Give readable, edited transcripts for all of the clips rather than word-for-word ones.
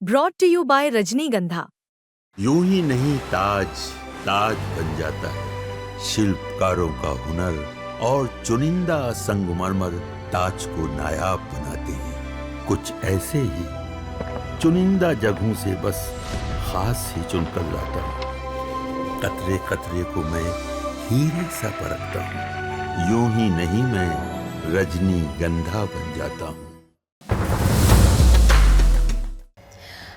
Brought to you bye रजनीगंधा। यूं ही नहीं ताज ताज बन जाता है, शिल्पकारों का हुनर और चुनिंदा संगमरमर ताज को नायाब बनाते हैं। कुछ ऐसे ही चुनिंदा जगहों से बस खास ही चुनकर लाता हूँ। कतरे कतरे को मैं हीरे सा परखता हूँ। यूं ही नहीं मैं रजनीगंधा बन जाता हूँ।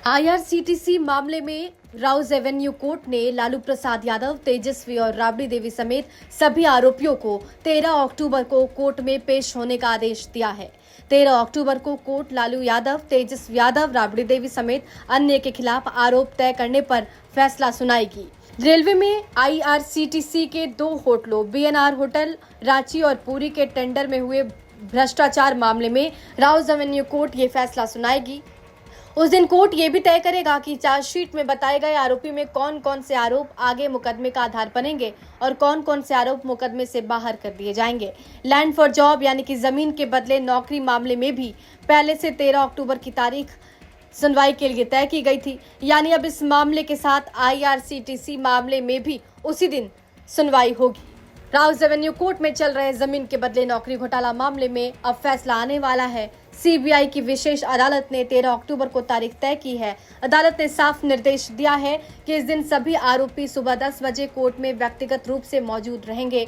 आईआरसीटीसी मामले में राउज एवेन्यू कोर्ट ने लालू प्रसाद यादव, तेजस्वी और राबड़ी देवी समेत सभी आरोपियों को 13 अक्टूबर को कोर्ट में पेश होने का आदेश दिया है। 13 अक्टूबर को कोर्ट लालू यादव, तेजस्वी यादव, राबड़ी देवी समेत अन्य के खिलाफ आरोप तय करने पर फैसला सुनाएगी। रेलवे में आईआरसीटीसी के 2 होटलों बीएनआर होटल रांची और पुरी के टेंडर में हुए भ्रष्टाचार मामले में राउज एवेन्यू कोर्ट ये फैसला सुनाएगी। उस दिन कोर्ट ये भी तय करेगा कि चार्जशीट में बताए गए आरोपी में कौन कौन से आरोप आगे मुकदमे का आधार बनेंगे और कौन कौन से आरोप मुकदमे से बाहर कर दिए जाएंगे। लैंड फॉर जॉब यानी कि जमीन के बदले नौकरी मामले में भी पहले से 13 अक्टूबर की तारीख सुनवाई के लिए तय की गई थी। यानी अब इस मामले के साथ आईआरसीटीसी मामले में भी उसी दिन सुनवाई होगी। राउज एवेन्यू कोर्ट में चल रहे जमीन के बदले नौकरी घोटाला मामले में अब फैसला आने वाला है। सीबीआई की विशेष अदालत ने 13 अक्टूबर को तारीख तय की है। अदालत ने साफ निर्देश दिया है कि इस दिन सभी आरोपी सुबह 10 बजे कोर्ट में व्यक्तिगत रूप से मौजूद रहेंगे।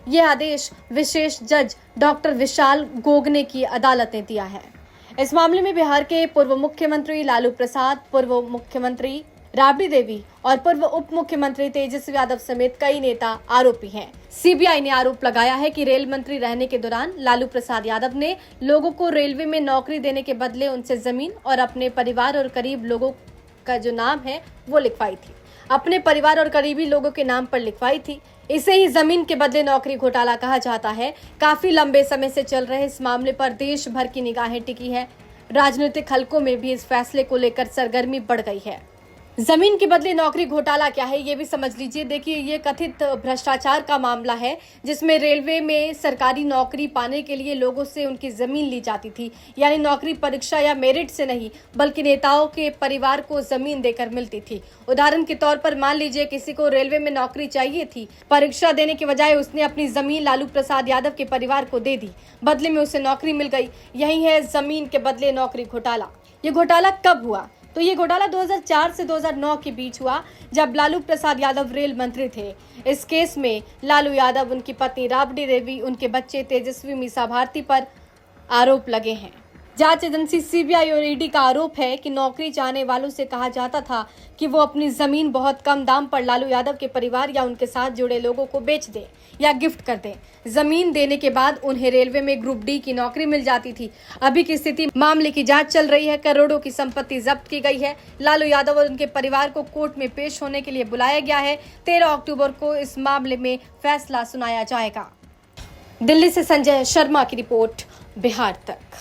यह आदेश विशेष जज डॉक्टर विशाल गोगने की अदालत ने दिया है। इस मामले में बिहार के पूर्व मुख्यमंत्री लालू प्रसाद, पूर्व मुख्यमंत्री राबड़ी देवी और पूर्व उप मुख्यमंत्री तेजस्वी यादव समेत कई नेता आरोपी हैं। सीबीआई ने आरोप लगाया है कि रेल मंत्री रहने के दौरान लालू प्रसाद यादव ने लोगों को रेलवे में नौकरी देने के बदले उनसे जमीन और अपने परिवार और करीब लोगों का जो नाम है वो लिखवाई थी। अपने परिवार और करीबी लोगों के नाम पर लिखवाई थी। इसे ही जमीन के बदले नौकरी घोटाला कहा जाता है। काफी लंबे समय से चल रहे इस मामले पर देश भर की निगाहें टिकी है। राजनीतिक हलकों में भी इस फैसले को लेकर सरगर्मी बढ़ गई है। जमीन के बदले नौकरी घोटाला क्या है ये भी समझ लीजिए। देखिए, ये कथित भ्रष्टाचार का मामला है जिसमें रेलवे में सरकारी नौकरी पाने के लिए लोगों से उनकी जमीन ली जाती थी। यानी नौकरी परीक्षा या मेरिट से नहीं बल्कि नेताओं के परिवार को जमीन देकर मिलती थी। उदाहरण के तौर पर मान लीजिए किसी को रेलवे में नौकरी चाहिए थी। परीक्षा देने के बजाय उसने अपनी जमीन लालू प्रसाद यादव के परिवार को दे दी। बदले में उसे नौकरी मिल गई। यही है जमीन के बदले नौकरी घोटाला। ये घोटाला कब हुआ? तो ये घोटाला 2004 से 2009 के बीच हुआ, जब लालू प्रसाद यादव रेल मंत्री थे। इस केस में लालू यादव, उनकी पत्नी राबड़ी देवी, उनके बच्चे तेजस्वी मीसा भारती पर आरोप लगे हैं। जांच एजेंसी सीबीआई और ईडी का आरोप है कि नौकरी चाहने वालों से कहा जाता था कि वो अपनी जमीन बहुत कम दाम पर लालू यादव के परिवार या उनके साथ जुड़े लोगों को बेच दें या गिफ्ट कर दें। जमीन देने के बाद उन्हें रेलवे में ग्रुप डी की नौकरी मिल जाती थी। अभी की स्थिति, मामले की जांच चल रही है। करोड़ों की संपत्ति जब्त की गई है। लालू यादव और उनके परिवार को कोर्ट में पेश होने के लिए बुलाया गया है। 13 अक्टूबर को इस मामले में फैसला सुनाया जाएगा। दिल्ली से संजय शर्मा की रिपोर्ट, बिहार तक।